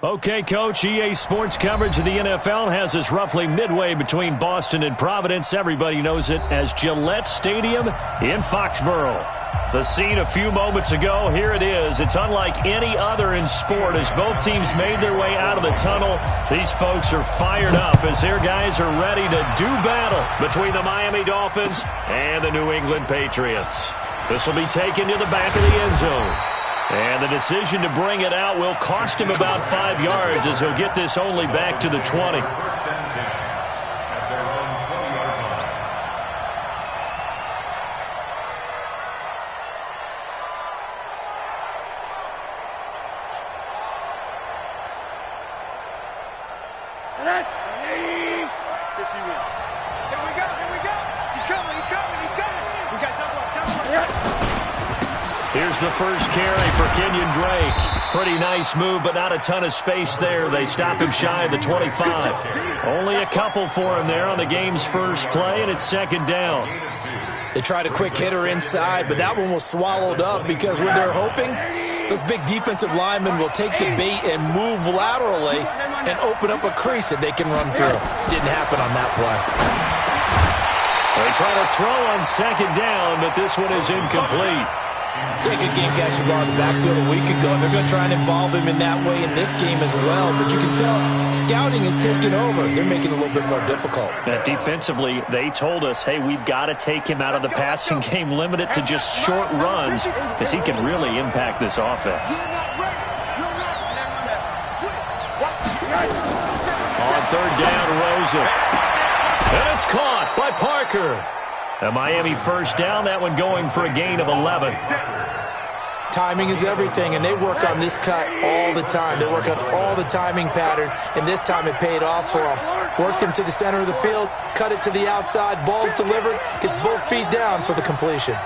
Okay, Coach, EA Sports coverage of the NFL has us roughly midway between Boston and Providence. Everybody knows it as Gillette Stadium in Foxborough. The scene a few moments ago, here it is. It's unlike any other in sport as both teams made their way out of the tunnel. These folks are fired up as their guys are ready to do battle between the Miami Dolphins and the New England Patriots. This will be taken to the back of the end zone. And the decision to bring it out will cost him about 5 yards as he'll get this only back to the 20. Here's the first carry for Kenyon Drake. Pretty nice move, but not a ton of space there. They stop him shy of the 25. Only a couple for him there on the game's first play, and it's second down. They tried a quick hitter inside, but that one was swallowed up because what they're hoping, those big defensive linemen will take the bait and move laterally and open up a crease that they can run through. Didn't happen on that play. They try to throw on second down, but this one is incomplete. Yeah, good game catching ball in the backfield a week ago. They're going to try and involve him in that way in this game as well. But you can tell scouting is taking over. They're making it a little bit more difficult. Defensively, they told us, hey, we've got to take him out of the passing game, limit it to just short runs because he can really impact this offense. On third down, Rosen. And it's caught by Parker. A Miami first down, that one going for a gain of 11. Timing is everything, and they work on this cut all the time. They work on all the timing patterns, and this time it paid off for them. Worked him to the center of the field, cut it to the outside, ball's delivered, gets both feet down for the completion.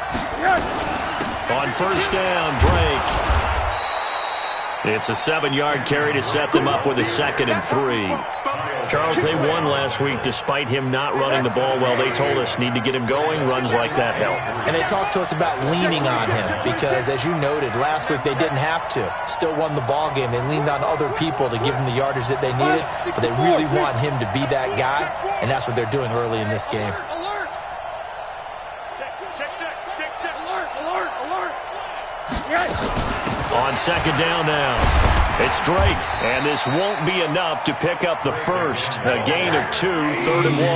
On first down, Drake. It's a 7-yard carry to set them up with a 2nd and 3. Charles, they won last week despite him not running the ball well. They told us need to get him going. Runs like that help. And they talked to us about leaning on him because, as you noted, last week they didn't have to. Still won the ball game. They leaned on other people to give them the yardage that they needed, but they really want him to be that guy, and that's what they're doing early in this game. On second down now, it's Drake, and this won't be enough to pick up the first. A gain of 2, 3rd and 1.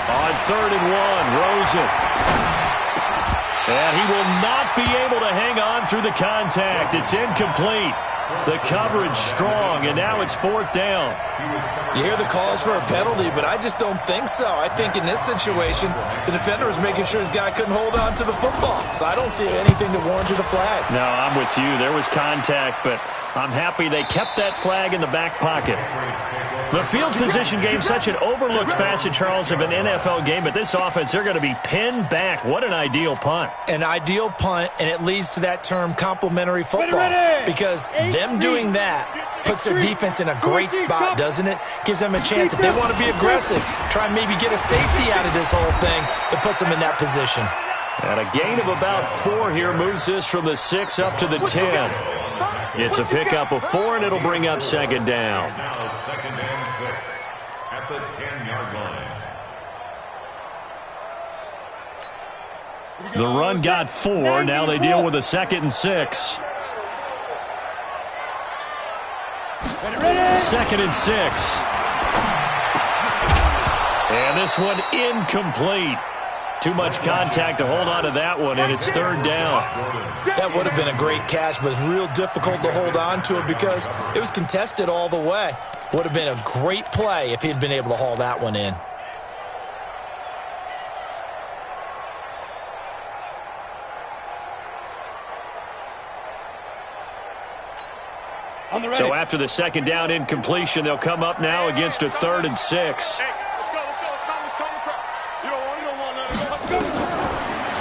On 3rd and 1, Rosen. And he will not be able to hang on through the contact. It's incomplete. The coverage strong, and now it's 4th down. You hear the calls for a penalty, but I just don't think so. I think in this situation, the defender was making sure his guy couldn't hold on to the football. So I don't see anything to warrant the flag. No, I'm with you. There was contact, but I'm happy they kept that flag in the back pocket. The field position game, such an overlooked facet, Charles, of an NFL game, but this offense, they're going to be pinned back. What an ideal punt. An ideal punt, and it leads to that term complementary football, because them doing that puts their defense in a great spot, doesn't it? Gives them a chance. If they want to be aggressive, try and maybe get a safety out of this whole thing, it puts them in that position. And a gain of about 4 here moves this from the 6 up to the 10. It's a pickup of 4, and it'll bring up second down. Now 2nd and 6 at the 10-yard line. The run got 4. Now they deal with a 2nd and 6. 2nd and 6. And this one incomplete. Too much contact to hold on to that one, and it's 3rd down. That would have been a great catch, but it's real difficult to hold on to it because it was contested all the way. Would have been a great play if he'd been able to haul that one in. So after the 2nd down incompletion, they'll come up now against a 3rd and 6.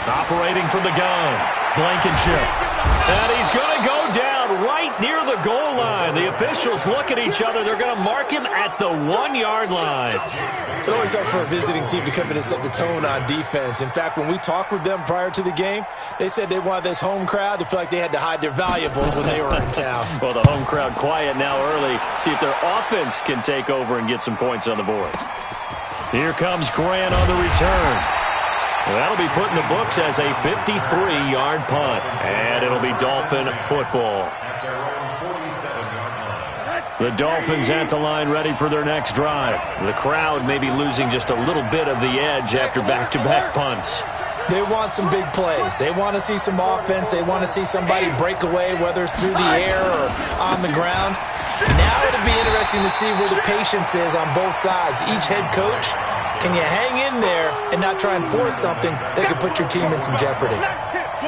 Operating from the gun, Blankenship. And he's going to go down touchdown right near the goal line. The officials look at each other. They're going to mark him at the 1-yard line. It always helps for a visiting team to come in and set the tone on defense. In fact, when we talked with them prior to the game, they said they wanted this home crowd to feel like they had to hide their valuables when they were in town. Well, the home crowd quiet now early. See if their offense can take over and get some points on the board. Here comes Grant on the return. That'll be put in the books as a 53-yard punt. And it'll be Dolphin football. The Dolphins at the line ready for their next drive. The crowd may be losing just a little bit of the edge after back-to-back punts. They want some big plays. They want to see some offense. They want to see somebody break away, whether it's through the air or on the ground. Now it'll be interesting to see where the patience is on both sides. Each head coach, can you hang in there and not try and force something that could put your team in some jeopardy?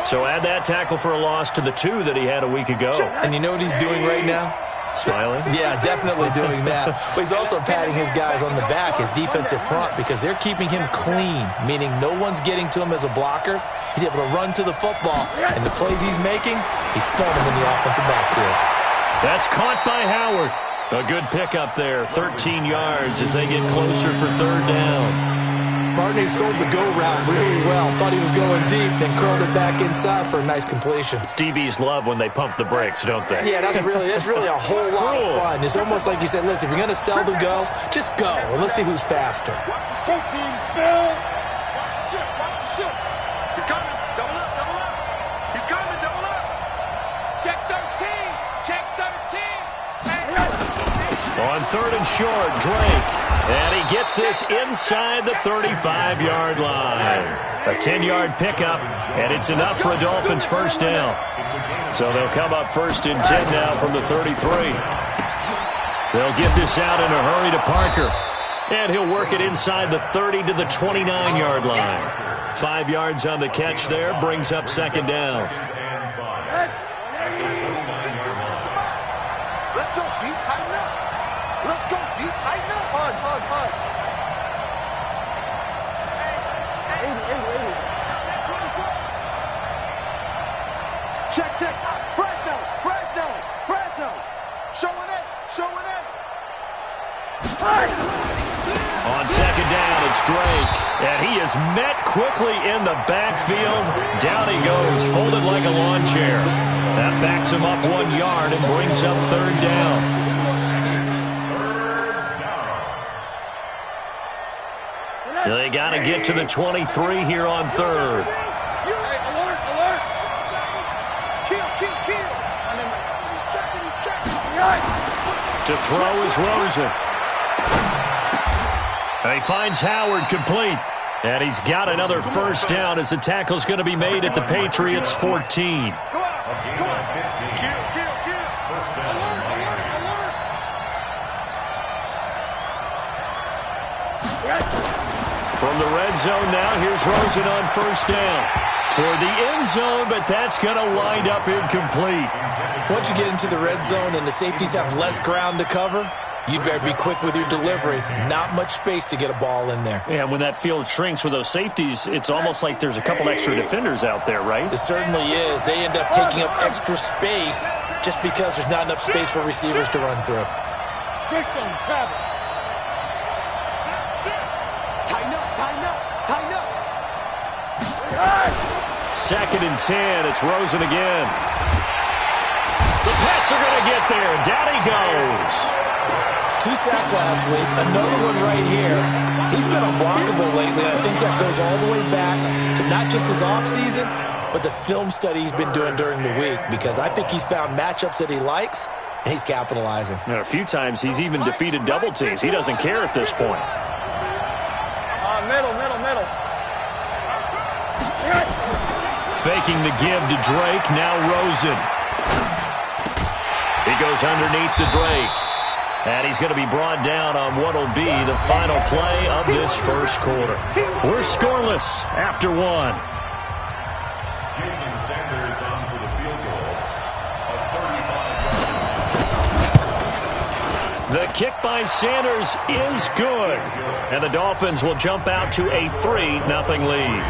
So add that tackle for a loss to the 2 that he had a week ago. And you know what he's doing right now? Smiling? Yeah, definitely doing that. But he's also patting his guys on the back, his defensive front, because they're keeping him clean, meaning no one's getting to him as a blocker. He's able to run to the football, and the plays he's making, he's spun them in the offensive backfield. That's caught by Howard. A good pickup there, 13 yards as they get closer for third down. Barney sold the go route really well. Thought he was going deep, then curled it back inside for a nice completion. DBs love when they pump the brakes, don't they? Yeah, that's really a whole lot of fun. It's almost like you said, listen, if you're going to sell the go, just go. And let's see who's faster. Watch the team spill. Watch the ship. He's coming. Double up. He's coming. Double up. Check 13. Check 13. On third and short, Drake. And he gets this inside the 35-yard line. A 10-yard pickup, and it's enough for a Dolphins first down. So they'll come up first and 10 now from the 33. They'll get this out in a hurry to Parker. And he'll work it inside the 30 to the 29-yard line. 5 yards on the catch there, brings up second down. Let's go deep, tighten up. Let's go deep, tighten up. Hard. Check. Fresno. Showing it. On second down, it's Drake. And he is met quickly in the backfield. Down he goes, folded like a lawn chair. That backs him up 1 yard and brings up third down. They got to get to the 23 here on third. Alert. Kill. He's checking. To throw is Rosen. And he finds Howard complete. And he's got another first down as the tackle's going to be made at the Patriots' 14. Go on. Kill. Alert. From the red zone now, here's Rosen on first down. Toward the end zone, but that's going to wind up incomplete. Once you get into the red zone and the safeties have less ground to cover, you better be quick with your delivery. Not much space to get a ball in there. Yeah, when that field shrinks with those safeties, it's almost like there's a couple extra defenders out there, right? It certainly is. They end up taking up extra space just because there's not enough space for receivers to run through. Tighten up. Second and 10, it's Rosen again. The Pats are going to get there. Down he goes. 2 sacks last week, another one right here. He's been unblockable lately, and I think that goes all the way back to not just his offseason, but the film study he's been doing during the week, because I think he's found matchups that he likes, and he's capitalizing. A few times he's even defeated double teams. He doesn't care at this point. Middle. Faking the give to Drake, now Rosen. He goes underneath to Drake. And he's going to be brought down on what will be the final play of this first quarter. We're scoreless after 1. Jason Sanders on for the field goal. A 35-yard. The kick by Sanders is good. And the Dolphins will jump out to a 3-0 lead.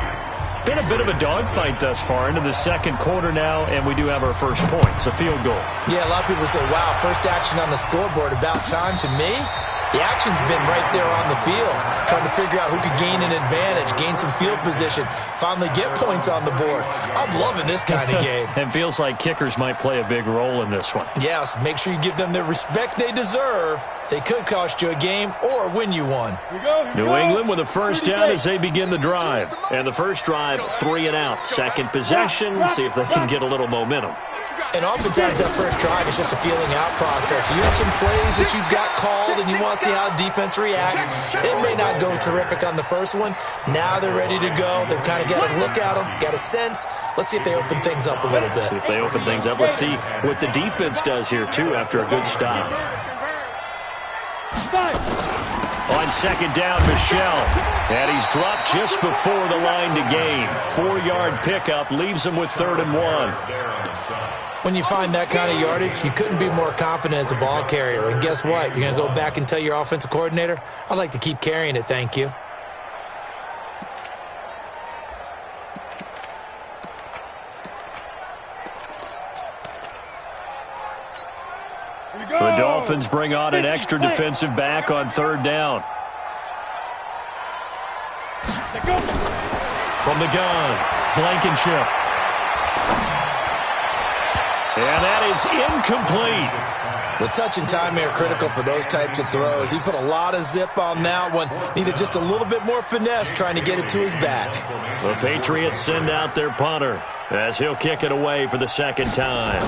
Been a bit of a dogfight thus far into the second quarter now, and we do have our first points, a field goal. Yeah, a lot of people say, wow, first action on the scoreboard, about time. To me, the action's been right there on the field, trying to figure out who could gain an advantage, gain some field position, finally get points on the board. I'm loving this kind of game. It feels like kickers might play a big role in this one. Yes, make sure you give them the respect they deserve. They could cost you a game or win you one. New England with a first down as they begin the drive. And the first drive, 3 and out. Second possession, see if they can get a little momentum. And oftentimes that first drive is just a feeling out process. You have some plays that you've got called and you want to see how defense reacts. It may not go terrific on the first one. Now they're ready to go. They've kind of got a look at them, got a sense. Let's see if they open things up a little bit. See if they open things up. Let's see what the defense does here, too, after a good stop. On second down, Michel. And he's dropped just before the line to gain. 4-yard pickup leaves him with 3rd and 1. When you find that kind of yardage, you couldn't be more confident as a ball carrier. And guess what? You're going to go back and tell your offensive coordinator, I'd like to keep carrying it, thank you. The Dolphins bring on an extra defensive back on 3rd down. From the gun, Blankenship. And that is incomplete. The touch and time are critical for those types of throws. He put a lot of zip on that one. Needed just a little bit more finesse trying to get it to his back. The Patriots send out their punter as he'll kick it away for the second time.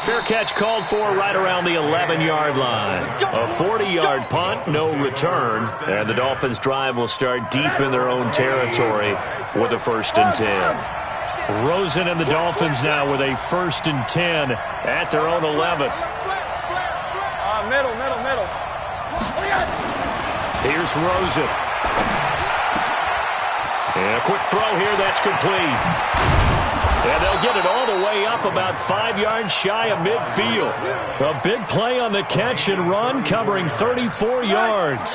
Fair catch called for right around the 11-yard line. A 40-yard punt, no return. And the Dolphins' drive will start deep in their own territory with a 1st and 10. Rosen and the Dolphins now with a 1st and 10 at their own 11. Middle. Here's Rosen. And a quick throw here, that's complete. And they'll get it all the way up about 5 yards shy of midfield. A big play on the catch and run covering 34 yards.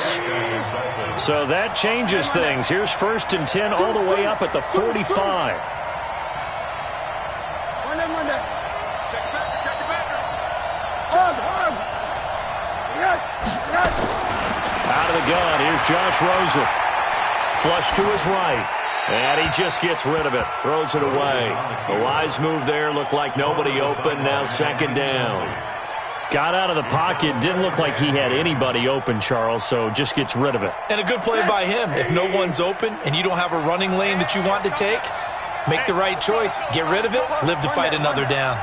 So that changes things. Here's 1st and 10 all the way up at the 45. Out of the gun, here's Josh Rosen. Flush to his right. And he just gets rid of it, throws it away. A wise move there, looked like nobody open, now 2nd down. Got out of the pocket, didn't look like he had anybody open, Charles, so just gets rid of it. And a good play by him. If no one's open and you don't have a running lane that you want to take, make the right choice, get rid of it, live to fight another down.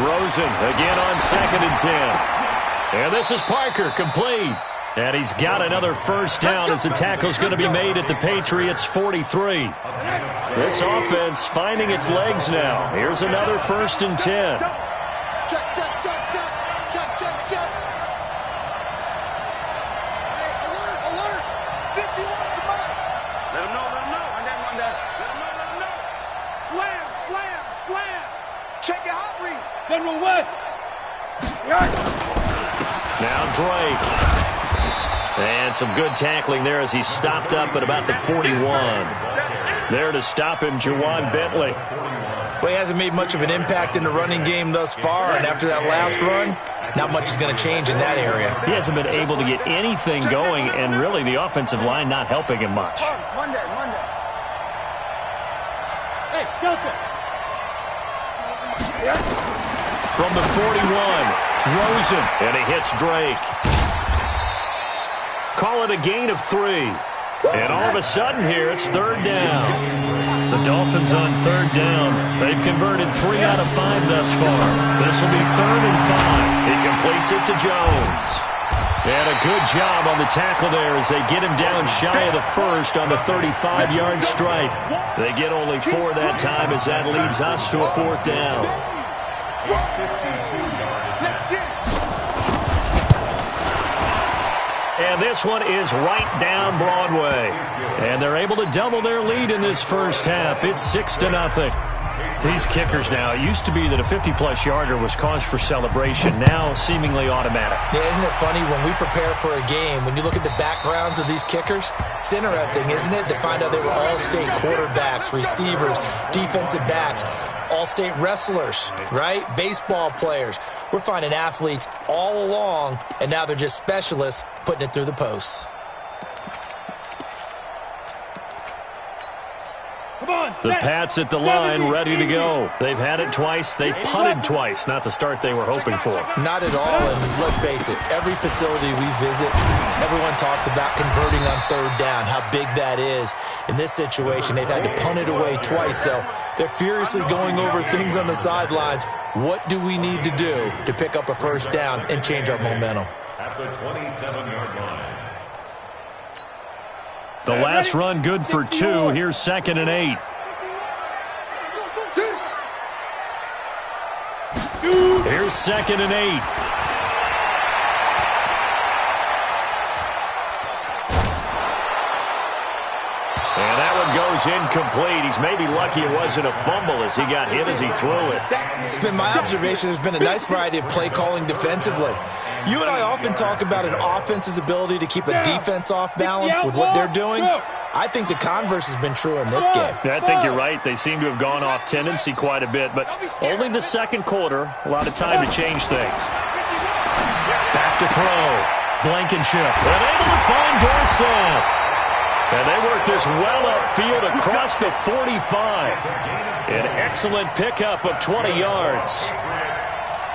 Rosen again on 2nd and 10. And this is Parker, complete. And he's got another 1st down as the tackle's going to be made at the Patriots' 43. This offense finding its legs now. Here's another 1st and 10. Check. Alert. 51, come on. Let him know. Let him know. Slam. Check your hot read. General West. Now Drake. And some good tackling there as he stopped up at about the 41. There to stop him, Juwan Bentley. Well, he hasn't made much of an impact in the running game thus far, and after that last run, not much is going to change in that area. He hasn't been able to get anything going, and really the offensive line not helping him much. Monday. Hey, Delta. From the 41, Rosen, and he hits Drake. Call it a gain of 3. And all of a sudden here, it's 3rd down. The Dolphins on 3rd down. They've converted 3 out of 5 thus far. This will be 3rd and 5. He completes it to Jones. And a good job on the tackle there as they get him down shy of the 1st on the 35-yard stripe. They get only 4 that time as that leads us to a 4th down. And this one is right down Broadway. And they're able to double their lead in this first half. It's 6-0. These kickers now, it used to be that a 50-plus yarder was cause for celebration, now seemingly automatic. Yeah, isn't it funny when we prepare for a game, when you look at the backgrounds of these kickers, it's interesting, isn't it, to find out they were all-state quarterbacks, receivers, defensive backs, all-state wrestlers, right? Baseball players. We're finding athletes all along, and now they're just specialists putting it through the posts. The Pats at the line, ready to go. They've had it twice. They've punted twice. Not the start they were hoping for. Not at all, and let's face it, every facility we visit, everyone talks about converting on third down, how big that is. In this situation, they've had to punt it away twice, so they're furiously going over things on the sidelines. What do we need to do to pick up a first down and change our momentum? At the 27-yard line. The last run good for 2. Here's 2nd and 8. Here's 2nd and 8. And that one goes incomplete. He's maybe lucky it wasn't a fumble as he got hit as he threw it. It's been my observation there's been a nice variety of play calling defensively. You and I often talk about an offense's ability to keep a defense off balance with what they're doing. I think the converse has been true in this game. I think you're right. They seem to have gone off tendency quite a bit, but only the second quarter. A lot of time to change things. Back to throw. Blankenship. And able to find Dorsett. And they work this well upfield across the 45. An excellent pickup of 20 yards.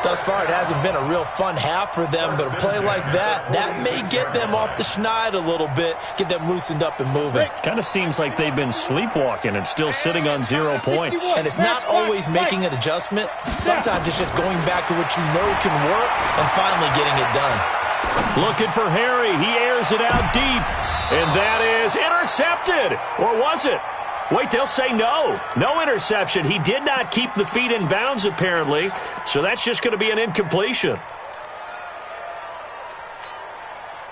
Thus far, it hasn't been a real fun half for them, but a play like that may get them off the schneid a little bit, get them loosened up and moving. Kind of seems like they've been sleepwalking and still sitting on 0 points. And it's not always making an adjustment. Sometimes it's just going back to what you know can work and finally getting it done. Looking for Harry. He airs it out deep. And that is intercepted. Or was it? Wait, they'll say no. No interception. He did not keep the feet in bounds, apparently. So that's just going to be an incompletion.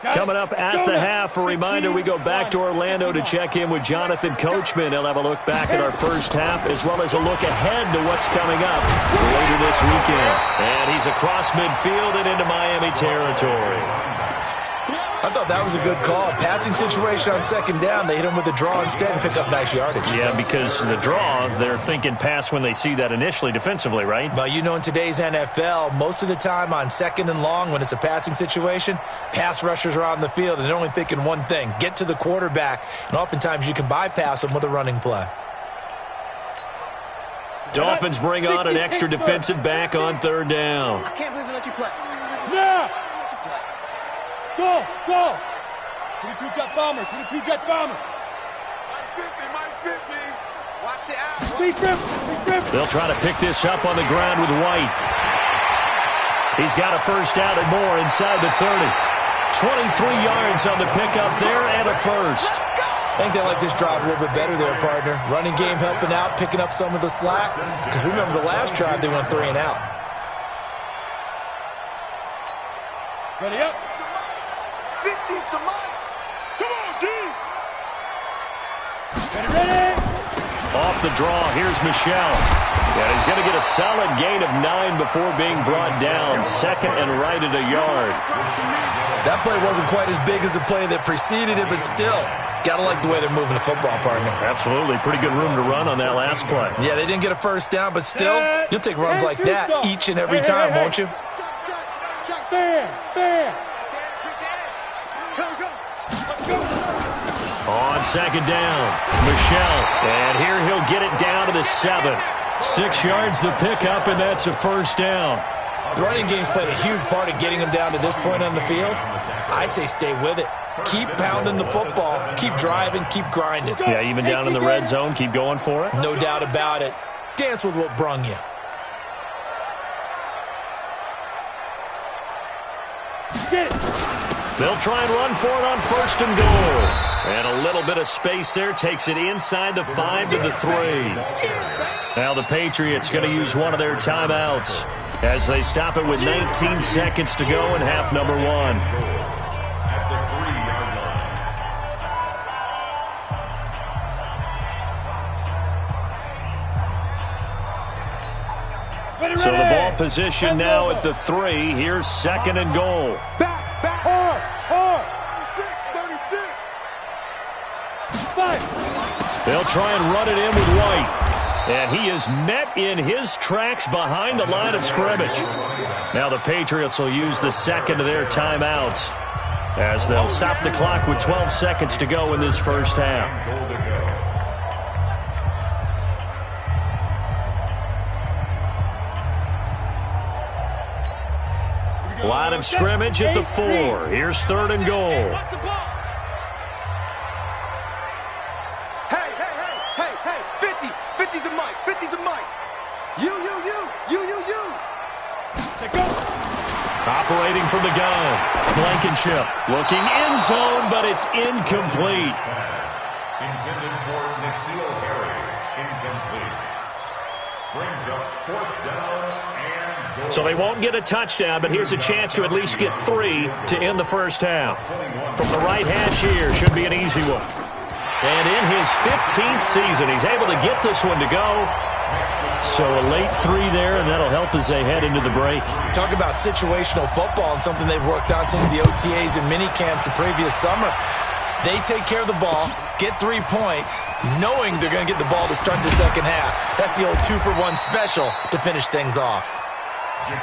Coming up at the half, a reminder, we go back to Orlando to check in with Jonathan Coachman. He'll have a look back at our first half as well as a look ahead to what's coming up later this weekend. And he's across midfield and into Miami territory. I thought that was a good call. Passing situation on second down. They hit him with a draw instead and pick up nice yardage. Yeah, because the draw, they're thinking pass when they see that initially defensively, right? Well, you know, in today's NFL, most of the time on second and long when it's a passing situation, pass rushers are on the field and they're only thinking one thing, get to the quarterback. And oftentimes you can bypass them with a running play. Dolphins bring on an extra defensive back on third down. I can't believe they let you play. Now! Go! 22-jet bomber! 22-jet bomber! Mike 50! Watch the out. They'll try to pick this up on the ground with White. He's got a first down and more inside the 30. 23 yards on the pickup there and a first. I think they like this drive a little bit better there, partner. Running game helping out, picking up some of the slack. Because remember the last drive, they went 3 and out. Ready up. 50's the money. Come on, D. Ready. Off the draw, here's Michelle. And he's going to get a solid gain of 9 before being brought down. Second and right at a yard. That play wasn't quite as big as the play that preceded it, but still, got to like the way they're moving the football, partner. Absolutely. Pretty good room to run on that last play. Yeah, they didn't get a first down, but still, you'll take runs like that each and every time, won't you? Fair. On second down, Michelle. And here he'll get it down to the 7. 6 yards the pickup, and that's a first down. The running game's played a huge part in getting him down to this point on the field. I say stay with it. Keep pounding the football. Keep driving. Keep grinding. Yeah, even down in the red zone, keep going for it. No doubt about it. Dance with what brung you. They'll try and run for it on first and goal. And a little bit of space there takes it inside the 5 to the 3. Now the Patriots going to use one of their timeouts as they stop it with 19 seconds to go in half number 1. At the 3-yard line. So the ball position now at the 3. Here's 2nd and goal. Back. 36. They'll try and run it in with White. And he is met in his tracks behind the line of scrimmage. Now the Patriots will use the 2nd of their timeouts as they'll stop the clock with 12 seconds to go in this first half. Line of scrimmage at the 4. Here's 3rd and goal. Operating from the gun. Blankenship looking end zone, but it's incomplete. Intended for N'Keal Harry. Incomplete. Brings up 4th down and goal. So they won't get a touchdown, but here's a chance to at least get 3 to end the first half. From the right hash here, should be an easy one. And in his 15th season, he's able to get this one to go. So a late 3 there, and that'll help as they head into the break. Talk about situational football and something they've worked on since the OTAs and mini camps the previous summer. They take care of the ball, get 3 points, knowing they're going to get the ball to start the second half. That's the old 2-for-1 special to finish things off. The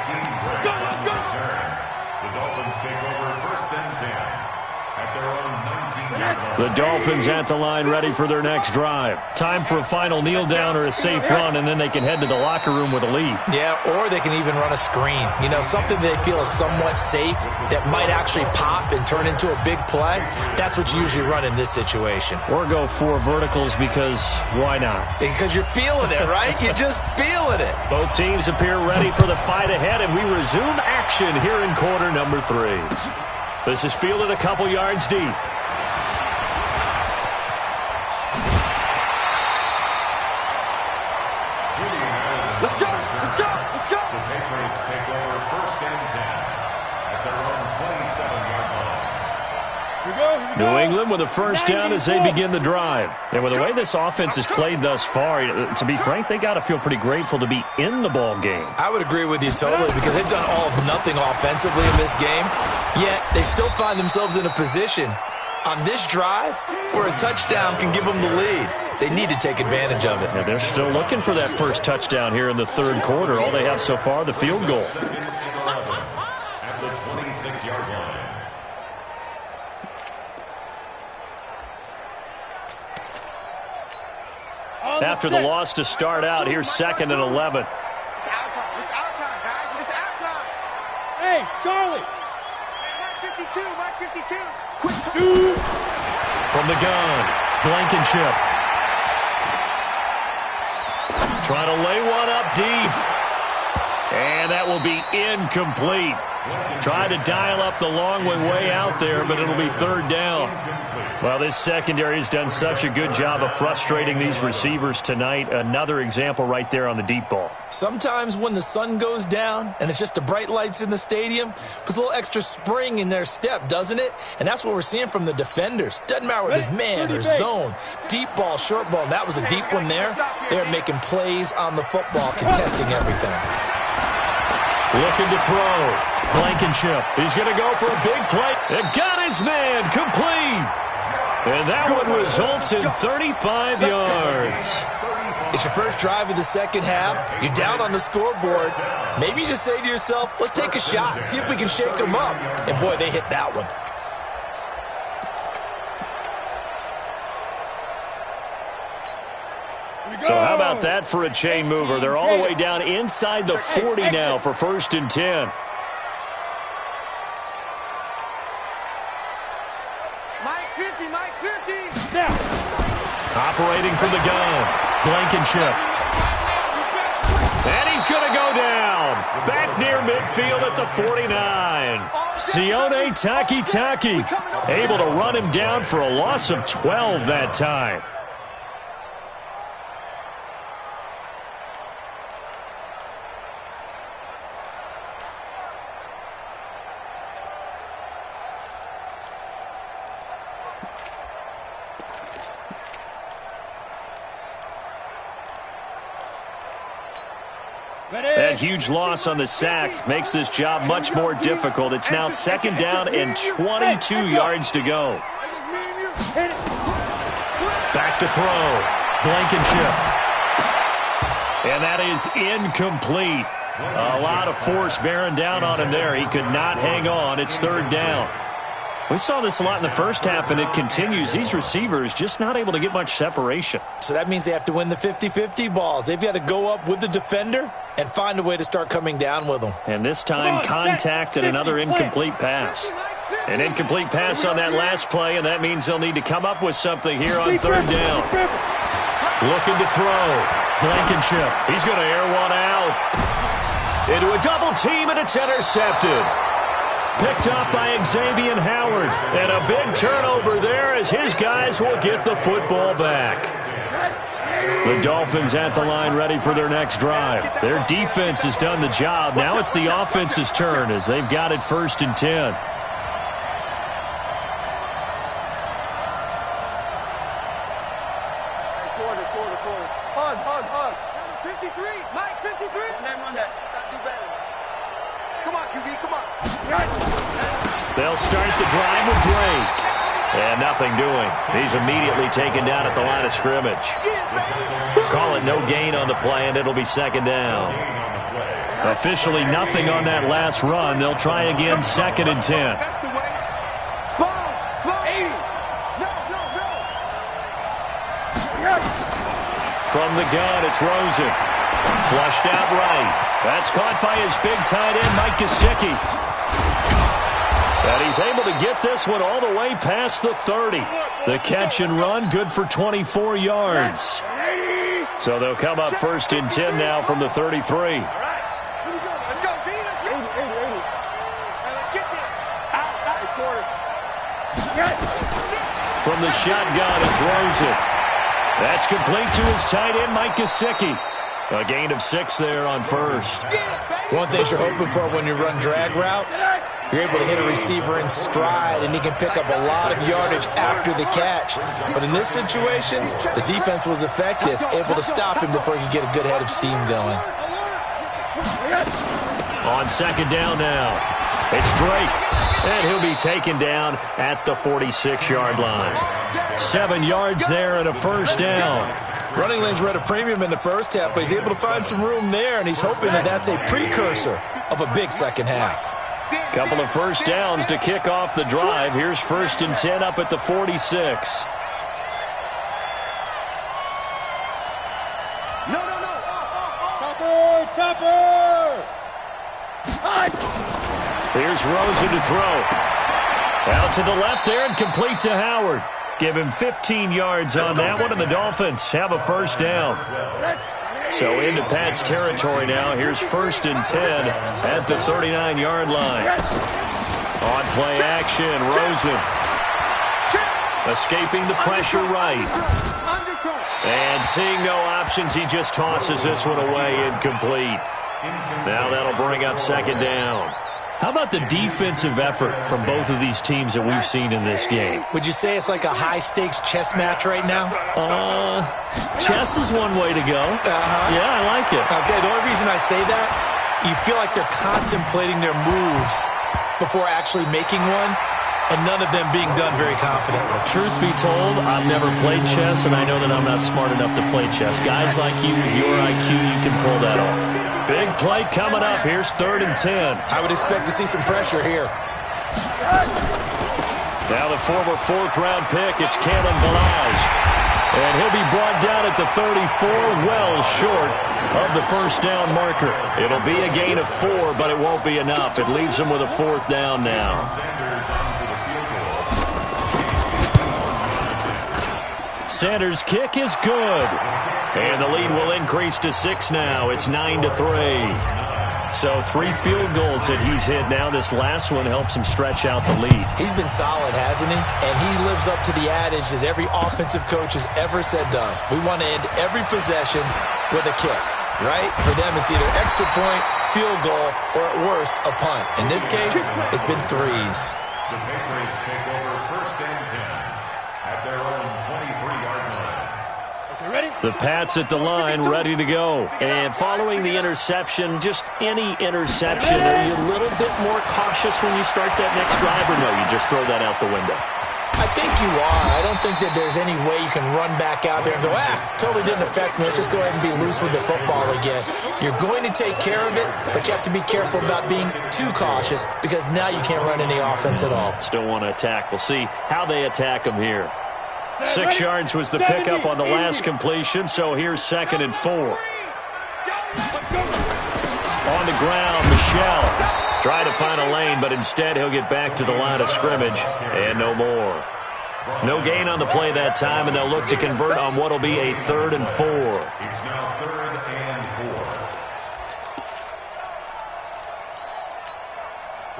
Dolphins take over 1st and 10 at their own 19-yard line. The Dolphins at the line ready for their next drive. Time for a final kneel down or a safe run, and then they can head to the locker room with a lead. Yeah, or they can even run a screen. You know, something they feel is somewhat safe that might actually pop and turn into a big play. That's what you usually run in this situation. Or go 4 verticals because why not? Because you're feeling it, right? You're just feeling it. Both teams appear ready for the fight ahead, and we resume action here in quarter number 3. This is fielded a couple yards deep. Let's go. The Patriots take over 1st and 10 at their own 27-yard line. New England with a first down as they begin the drive. And with the way this offense has played thus far, to be frank, they got to feel pretty grateful to be in the ball game. I would agree with you totally because they've done all of nothing offensively in this game, yet they still find themselves in a position on this drive where a touchdown can give them the lead. They need to take advantage of it. And they're still looking for that first touchdown here in the 3rd quarter. All they have so far, the field goal. At the 26-yard line. After the loss to start out, here's 2nd and 11. It's our time. It's our time, guys. It's our time. Hey, Charlie. Mark 52. Quick. From the gun, Blankenship. Trying to lay one up deep. And that will be incomplete. Tried to dial up the long way out there, but it'll be 3rd down. Well, this secondary has done such a good job of frustrating these receivers tonight. Another example right there on the deep ball. Sometimes when the sun goes down and it's just the bright lights in the stadium, puts a little extra spring in their step, doesn't it? And that's what we're seeing from the defenders. Doesn't matter whether it's man or zone, deep ball, short ball. And that was a deep one there. They're making plays on the football, contesting everything. Looking to throw. Blankenship. He's going to go for a big play. And got his man complete. And that one results in 35 yards. It's your first drive of the second half. You're down on the scoreboard. Maybe you just say to yourself, let's take a shot, see if we can shake them up. And boy, they hit that one. So how about that for a chain mover? They're all the way down inside the 40 now for 1st and 10. Mike 50. Operating from the gun, Blankenship. And he's going to go down. Back near midfield at the 49. Sione Takitaki able to run him down for a loss of 12 that time. That huge loss on the sack makes this job much more difficult. It's now 2nd down and 22 yards to go. Back to throw. Blankenship. And that is incomplete. A lot of force bearing down on him there. He could not hang on. It's 3rd down. We saw this a lot in the first half, and it continues. These receivers just not able to get much separation. So that means they have to win the 50-50 balls. They've got to go up with the defender and find a way to start coming down with them. And this time, contact and another incomplete pass. An incomplete pass on that last play, and that means they'll need to come up with something here on 3rd down. Looking to throw. Blankenship. He's going to air one out. Into a double team, and it's intercepted. Picked up by Xavier Howard. And a big turnover there as his guys will get the football back. The Dolphins at the line ready for their next drive. Their defense has done the job. Now it's the offense's turn as they've got it 1st and 10. Hug. 53, Mike 53. Gotta do better. Come on, QB, come on. They'll start the drive with Drake. And nothing doing. He's immediately taken down at the line of scrimmage. Call it no gain on the play, and it'll be 2nd down. Officially nothing on that last run. They'll try again 2nd and 10. That's the way. Sponge. No. From the gun, it's Rosen. Flushed out right. That's caught by his big tight end, Mike Gesicki. And he's able to get this one all the way past the 30. The catch and run, good for 24 yards. So they'll come up 1st and 10 now from the 33. Let's go, B. Let's go. 80. Let's get there. Out. From the shotgun, it's Rosen. That's complete to his tight end, Mike Gesicki. A gain of 6 there on 1st. One thing you're hoping for when you run drag routes, you're able to hit a receiver in stride, and he can pick up a lot of yardage after the catch. But in this situation, the defense was effective, able to stop him before he could get a good head of steam going. On 2nd down now, it's Drake. And he'll be taken down at the 46-yard line. 7 yards there and a 1st down. Running lanes were at a premium in the first half, but he's able to find some room there, and he's hoping that that's a precursor of a big second half. Couple of 1st downs to kick off the drive. Here's 1st and 10 up at the 46. No. Chopper. Here's Rosen to throw. Out to the left there and complete to Howard. Give him 15 yards on that one, and the Dolphins have a 1st down. So into Pat's territory now. Here's 1st and 10 at the 39-yard line. On play action, Rosen. Escaping the pressure right. And seeing no options, he just tosses this one away, incomplete. Now that'll bring up 2nd down. How about the defensive effort from both of these teams that we've seen in this game? Would you say it's like a high-stakes chess match right now? Chess is one way to go. Yeah, I like it. Okay, the only reason I say that, you feel like they're contemplating their moves before actually making one, and none of them being done very confidently. Truth be told, I've never played chess, and I know that I'm not smart enough to play chess. Guys like you with your IQ, you can pull that off. Big play coming up. Here's 3rd and 10. I would expect to see some pressure here. Now the former 4th-round pick, it's Kalen Ballage. And he'll be brought down at the 34, well short of the 1st down marker. It'll be a gain of 4, but it won't be enough. It leaves him with a 4th down now. Sanders' kick is good. And the lead will increase to 6 now. It's 9-3. So 3 field goals that he's hit now. This last one helps him stretch out the lead. He's been solid, hasn't he? And he lives up to the adage that every offensive coach has ever said to us. We want to end every possession with a kick, right? For them, it's either extra point, field goal, or at worst, a punt. In this case, it's been 3s. The Patriots take over 1st and 10 at their own 23-yard line. The Pats at the line, ready to go. And following the interception, just any interception, are you a little bit more cautious when you start that next drive, or no, you just throw that out the window? I think you are. I don't think that there's any way you can run back out there and go, totally didn't affect me. Let's just go ahead and be loose with the football again. You're going to take care of it, but you have to be careful about being too cautious because now you can't run any offense at all. Still want to attack. We'll see how they attack them here. 6 yards was the pickup on the last completion, so here's 2nd and 4. On the ground, Michelle. Try to find a lane, but instead he'll get back to the line of scrimmage and no more. No gain on the play that time, and they'll look to convert on what will be a 3rd and 4. It's now 3rd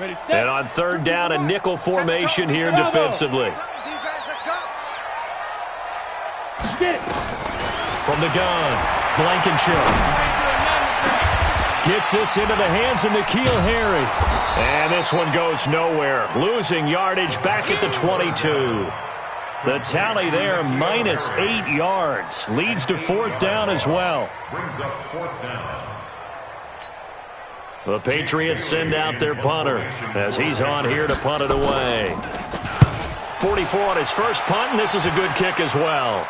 and 4. And on 3rd down, a nickel formation here defensively. From the gun, Blankenship. Gets this into the hands of N'Keal Harry. And this one goes nowhere. Losing yardage back at the 22. The tally there, minus 8 yards. Leads to 4th down as well. Brings up 4th down. The Patriots send out their punter as he's on here to punt it away. 44 on his first punt, and this is a good kick as well.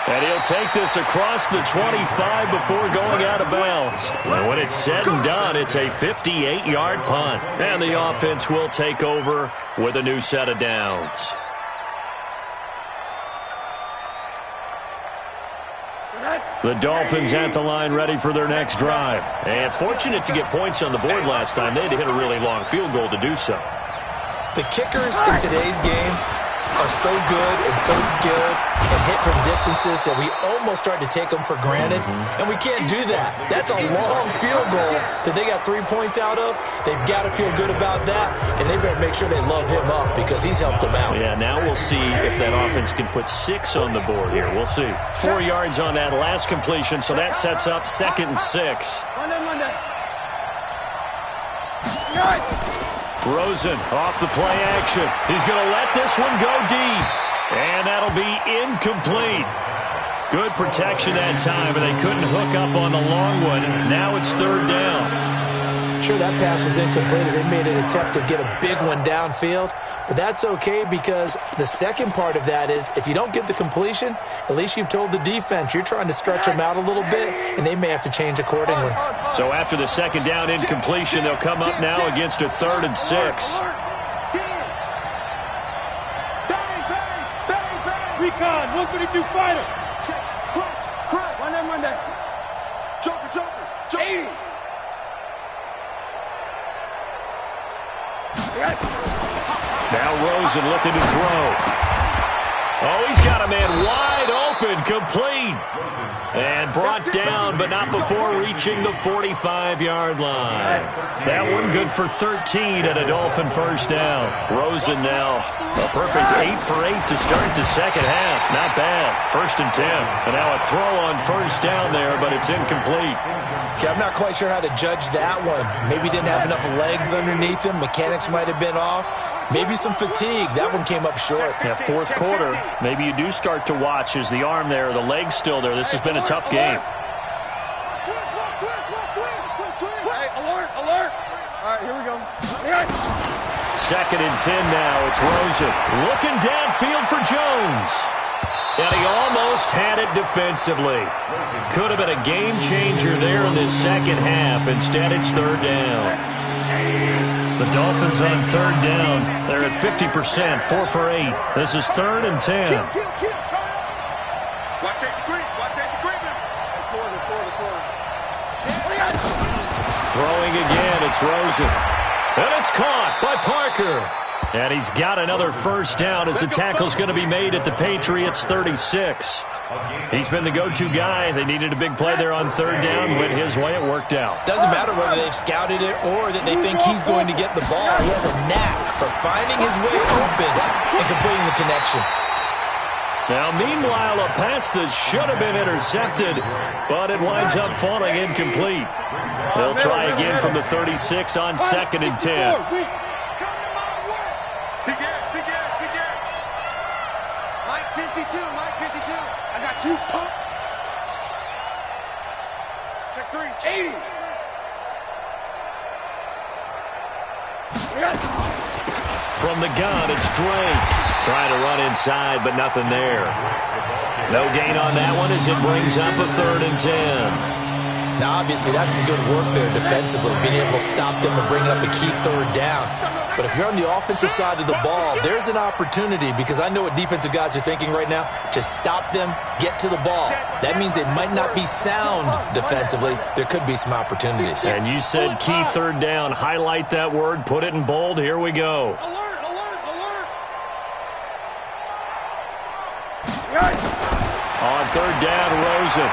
And he'll take this across the 25 before going out of bounds. And when it's said and done, it's a 58-yard punt. And the offense will take over with a new set of downs. The Dolphins at the line ready for their next drive. And fortunate to get points on the board last time. They had to hit a really long field goal to do so. The kickers in today's game are so good and so skilled and hit from distances that we almost start to take them for granted, and we can't do that. That's a long field goal that they got 3 points out of. They've got to feel good about that, and they better make sure they love him up because he's helped them out. Yeah, now we'll see if that offense can put 6 on the board here. We'll see. 4 yards on that last completion, so that sets up 2nd and 6. Rosen off the play action. He's going to let this one go deep. And that'll be incomplete. Good protection that time, but they couldn't hook up on the long one. Now it's 3rd down. Sure, that pass was incomplete as they made an attempt to get a big one downfield. But that's okay because the second part of that is if you don't get the completion, at least you've told the defense you're trying to stretch them out a little bit, and they may have to change accordingly. So after the 2nd down incompletion, they'll come up now against a 3rd and 6. Recon, 132 fighter. Crunch. Monday. Joker. 80. Now Rosen looking to throw. Oh, he's got a man wide open, complete. And brought down, but not before reaching the 45-yard line. That one good for 13 at a Dolphin 1st down. Rosen now a perfect 8 for 8 to start the second half. Not bad. 1st and 10. And now a throw on 1st down there, but it's incomplete. Okay, I'm not quite sure how to judge that one. Maybe didn't have enough legs underneath him. Mechanics might have been off. Maybe some fatigue. That one came up short. Yeah, 4th quarter. Maybe you do start to watch as the arm there, the leg's still there. This has been a tough game. Hey, alert. All right, here we go. 2nd and 10 now. It's Rosen looking downfield for Jones. And he almost had it defensively. Could have been a game changer there in this second half. Instead, it's 3rd down. The Dolphins on 3rd down. They're at 50%, 4 for 8. This is 3rd and 10. Watch safety green. Throwing again, it's Rosen. And it's caught by Parker. And he's got another 1st down as the tackle's going to be made at the Patriots' 36. He's been the go-to guy. They needed a big play there on 3rd down. Went his way. It worked out. Doesn't matter whether they've scouted it or that they think he's going to get the ball. He has a knack for finding his way open and completing the connection. Now, meanwhile, a pass that should have been intercepted, but it winds up falling incomplete. They'll try again from the 36 on 2nd and 10. 80. From the gun, it's Drake. Trying to run inside, but nothing there. No gain on that one as it brings up a 3rd and 10. Now, obviously, that's some good work there defensively, being able to stop them and bring up a key 3rd down. But if you're on the offensive side of the ball, there's an opportunity, because I know what defensive guys are thinking right now, to stop them, get to the ball. That means they might not be sound defensively. There could be some opportunities. And you said key 3rd down. Highlight that word, put it in bold. Here we go. Alert, alert, alert. On 3rd down, Rosen.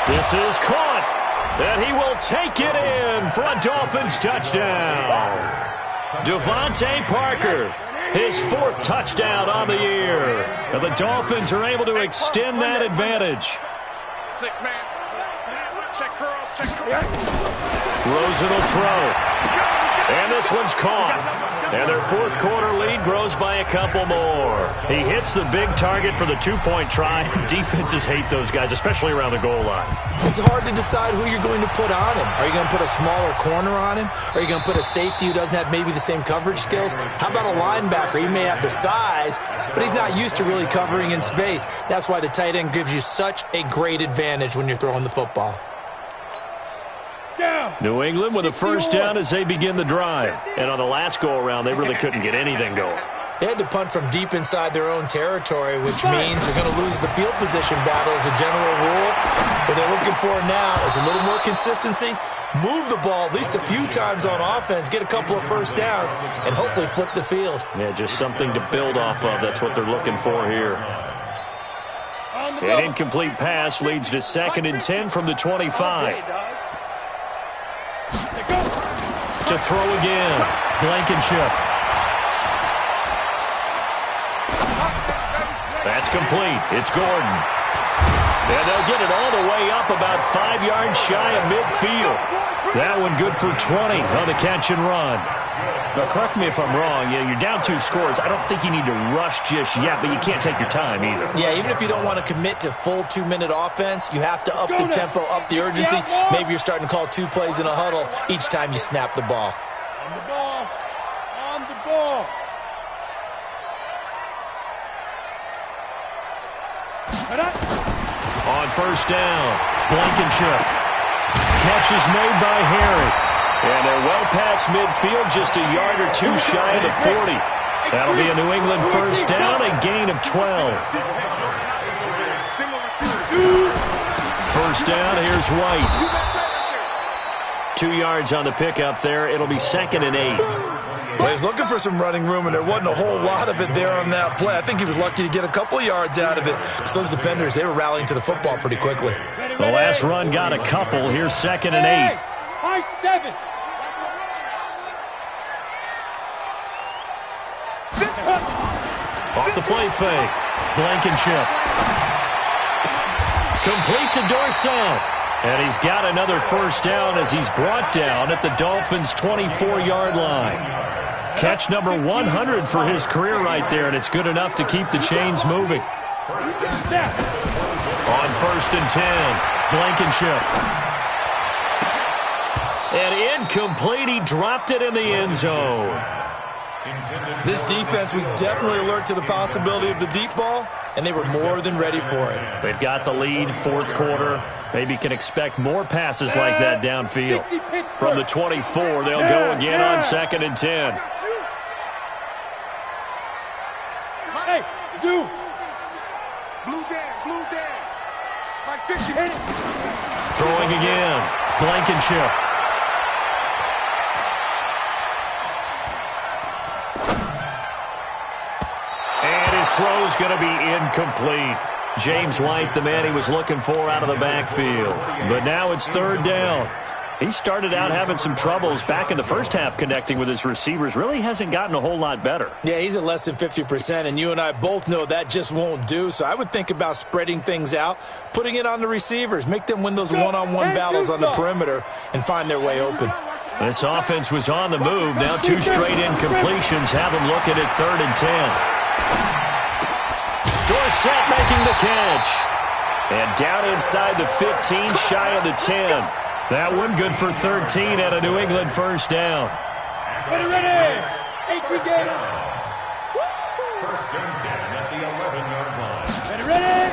This is caught, and he will take it in for a Dolphins touchdown. Devontae Parker, his 4th touchdown on the year. And the Dolphins are able to extend that advantage. 6-man. Check curls, check curls. Rosen will throw. And this one's caught. And their 4th quarter lead grows by a couple more. He hits the big target for the 2-point try. Defenses hate those guys, especially around the goal line. It's hard to decide who you're going to put on him. Are you going to put a smaller corner on him? Are you going to put a safety who doesn't have maybe the same coverage skills? How about a linebacker? He may have the size, but he's not used to really covering in space. That's why the tight end gives you such a great advantage when you're throwing the football. New England with a 1st down as they begin the drive. And on the last go-around, they really couldn't get anything going. They had to punt from deep inside their own territory, which means they're going to lose the field position battle as a general rule. What they're looking for now is a little more consistency, move the ball at least a few times on offense, get a couple of 1st downs, and hopefully flip the field. Yeah, just something to build off of. That's what they're looking for here. An incomplete pass leads to 2nd and 10 from the 25. To throw again. Blankenship. That's complete. It's Gordon. And they'll get it all the way up about 5 yards shy of midfield. That one good for 20 on the catch and run. Now, correct me if I'm wrong. Yeah, you're down 2 scores. I don't think you need to rush just yet, but you can't take your time either. Yeah, even if you don't want to commit to full 2-minute offense, you have to up the tempo, up the urgency. Maybe you're starting to call 2 plays in a huddle each time you snap the ball. On the ball. On the ball. On 1st down, Blankenship. Catch is made by Harry. And they're well past midfield, just a yard or 2 shy of the 40. That'll be a New England 1st down, a gain of 12. 1st down, here's White. 2 yards on the pickup there. It'll be 2nd and 8. Well, he was looking for some running room, and there wasn't a whole lot of it there on that play. I think he was lucky to get a couple yards out of it. Because those defenders, they were rallying to the football pretty quickly. The last run got a couple. Here's 2nd and 8. High 7. Off the play fake. Blankenship. Complete to Dorsett. And he's got another 1st down as he's brought down at the Dolphins' 24-yard line. Catch number 100 for his career right there, and it's good enough to keep the chains moving. On 1st and 10, Blankenship. And incomplete. He dropped it in the end zone. This defense was definitely alert to the possibility of the deep ball, and they were more than ready for it. They've got the lead, 4th quarter. Maybe can expect more passes like that downfield. From the 24, they'll go again on 2nd and 10. Hey, Zoo. Blue down. Like 60. Throwing again. Blankenship. Throw's going to be incomplete. James White, the man he was looking for out of the backfield. But now it's 3rd down. He started out having some troubles back in the first half connecting with his receivers. Really hasn't gotten a whole lot better. Yeah, he's at less than 50%, and you and I both know that just won't do. So I would think about spreading things out, putting it on the receivers, make them win those one-on-one battles on the perimeter, and find their way open. This offense was on the move. Now 2 straight incompletions have them looking at 3rd and 10. Dorsett making the catch. And down inside the 15, shy of the 10. That one good for 13 at a New England first down. Ready. 18 games. First and 10 at the 11-yard line. Ready.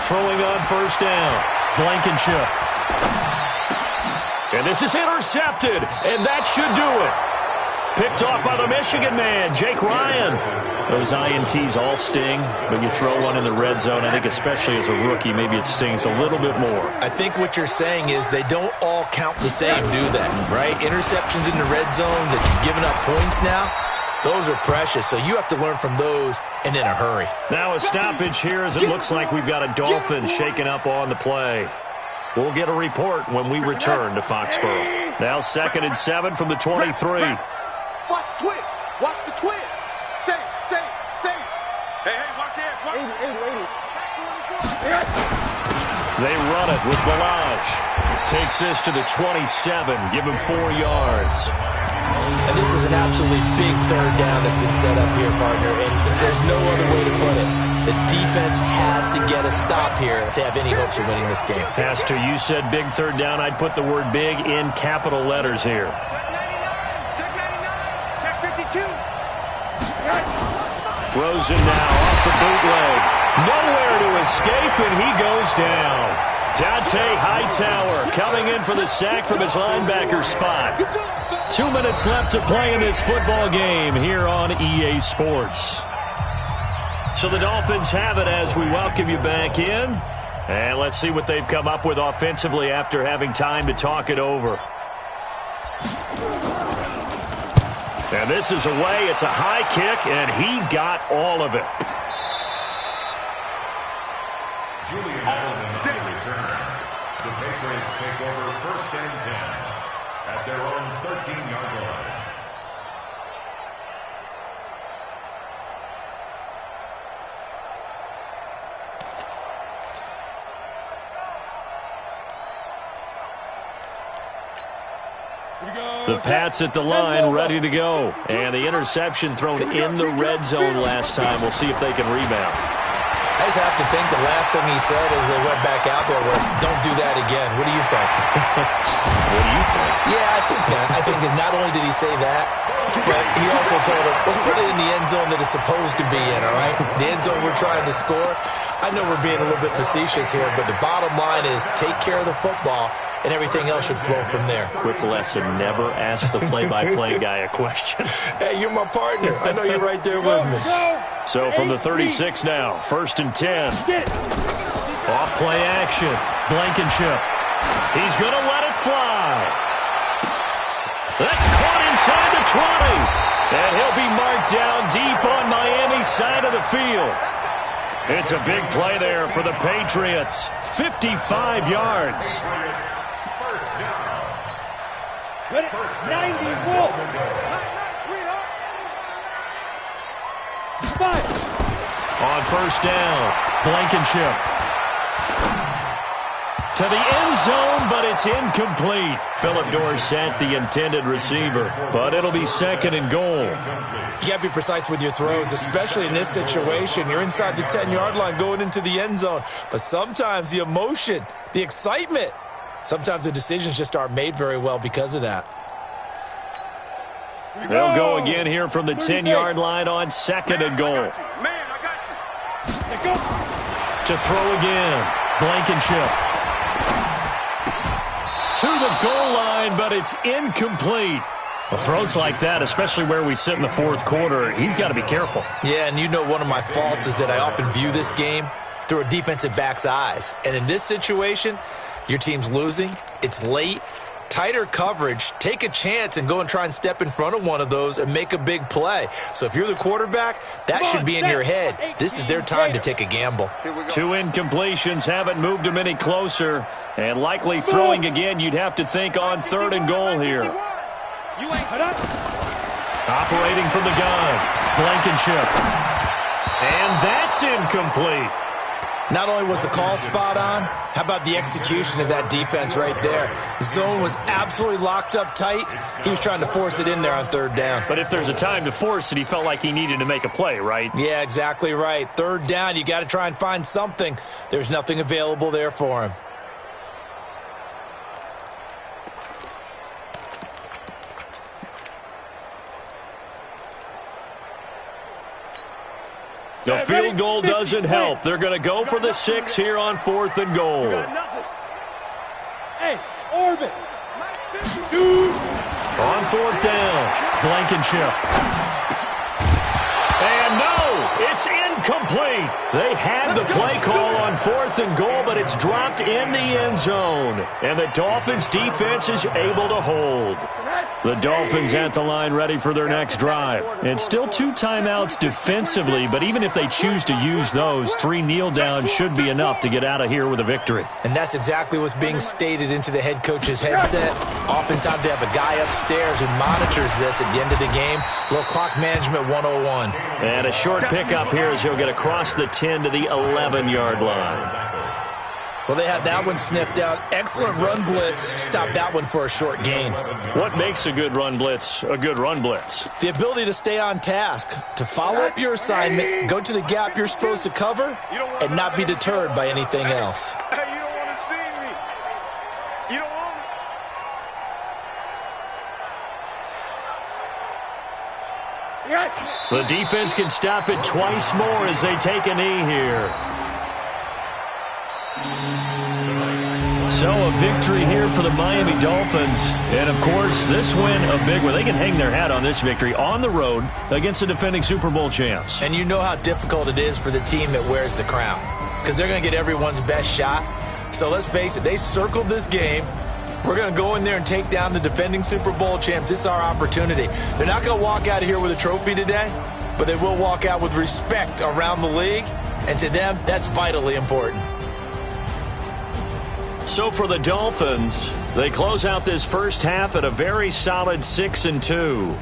Throwing on first down. Blankenship. And this is intercepted. And that should do it. Picked off by the Michigan man, Jake Ryan. Those INTs all sting, but you throw one in the red zone, I think especially as a rookie, maybe it stings a little bit more. I think what you're saying is they don't all count the same, do they? Right? Interceptions in the red zone that you've given up points now, those are precious, so you have to learn from those and in a hurry. Now a stoppage here as it looks like we've got a Dolphin shaking up on the play. We'll get a report when we return to Foxborough. Now 2nd and 7 from the 23. Watch the twist. Watch the twist. Safe. Hey, watch it. Watch it. They run it with Balaj. Takes this to the 27. Give him 4 yards. And this is an absolutely big third down that's been set up here, partner, and there's no other way to put it. The defense has to get a stop here if they have any hopes of winning this game. Has to. You said big third down. I'd put the word big in capital letters here. Rosen now off the bootleg. Nowhere to escape, and he goes down. Dante Hightower coming in for the sack from his linebacker spot. 2 minutes left to play in this football game here on EA Sports. So the Dolphins have it as we welcome you back in. And let's see what they've come up with offensively after having time to talk it over. And this is away. It's a high kick, and he got all of it. Julian Edelman on the return. The Patriots take over 1st and 10 at their own 13-yard line. The Pats at the line, ready to go. And the interception thrown in the red zone last time. We'll see if they can rebound. I just have to think the last thing he said as they went back out there was, don't do that again. What do you think? What do you think? Yeah, I think that. I think that not only did he say that, but he also told him, let's put it in the end zone that it's supposed to be in, all right? The end zone we're trying to score. I know we're being a little bit facetious here, but the bottom line is take care of the football, and everything else should flow from there. Quick lesson, never ask the play-by-play guy a question. Hey, you're my partner. I know you're right there with me. So from the 36 now, 1st and 10. Off play action. Blankenship. He's going to let it fly. That's caught inside the 20. And he'll be marked down deep on Miami's side of the field. It's a big play there for the Patriots. 55 yards. 90, Wolf. On 1st down, Blankenship. To the end zone, but it's incomplete. Philip Dorsett, the intended receiver. But it'll be 2nd and goal. You got to be precise with your throws, especially in this situation. You're inside the 10-yard line going into the end zone. But sometimes the emotion, the excitement, sometimes the decisions just aren't made very well because of that. They'll go again here from the 10-yard line on 2nd and goal. Man, I got you. To throw again, Blankenship. To the goal line, but it's incomplete. Well, throws like that, especially where we sit in the 4th quarter, he's got to be careful. Yeah, and you know one of my faults is that I often view this game through a defensive back's eyes. And in this situation, your team's losing, it's late, tighter coverage, take a chance and go and try and step in front of one of those and make a big play. So if you're the quarterback, that should be in your head. This is their time to take a gamble. 2 incompletions haven't moved him any closer. And likely throwing again, you'd have to think on 3rd and goal here. Operating from the gun, Blankenship. And that's incomplete. Not only was the call spot on, how about the execution of that defense right there? The zone was absolutely locked up tight. He was trying to force it in there on third down. But if there's a time to force it, he felt like he needed to make a play, right? Yeah, exactly right. Third down, you got to try and find something. There's nothing available there for him. The field goal doesn't help. They're going to go for the 6 here on 4th and goal. Hey, orbit. On 4th down, Blankenship. And no, it's incomplete. They had the play call on 4th and goal, but it's dropped in the end zone. And the Dolphins defense is able to hold. The Dolphins at the line ready for their next drive. And still 2 timeouts defensively, but even if they choose to use those, 3 kneel downs should be enough to get out of here with a victory. And that's exactly what's being stated into the head coach's headset. Oftentimes they have a guy upstairs who monitors this at the end of the game. A little clock management 101. And a short pickup here as he'll get across the 10 to the 11-yard line. Well, they had that one sniffed out. Excellent run blitz. Stop that one for a short gain. What makes a good run blitz a good run blitz? The ability to stay on task, to follow up your assignment, go to the gap you're supposed to cover, and not be deterred by anything else. Hey, you don't want to see me. You don't want me. The defense can stop it twice more as they take a knee here. So a victory here for the Miami Dolphins. And, of course, this win a big one. They can hang their hat on this victory on the road against the defending Super Bowl champs. And you know how difficult it is for the team that wears the crown, because they're going to get everyone's best shot. So let's face it, they circled this game. We're going to go in there and take down the defending Super Bowl champs. This is our opportunity. They're not going to walk out of here with a trophy today, but they will walk out with respect around the league. And to them, that's vitally important. So for the Dolphins, they close out this first half at a very solid 6-2.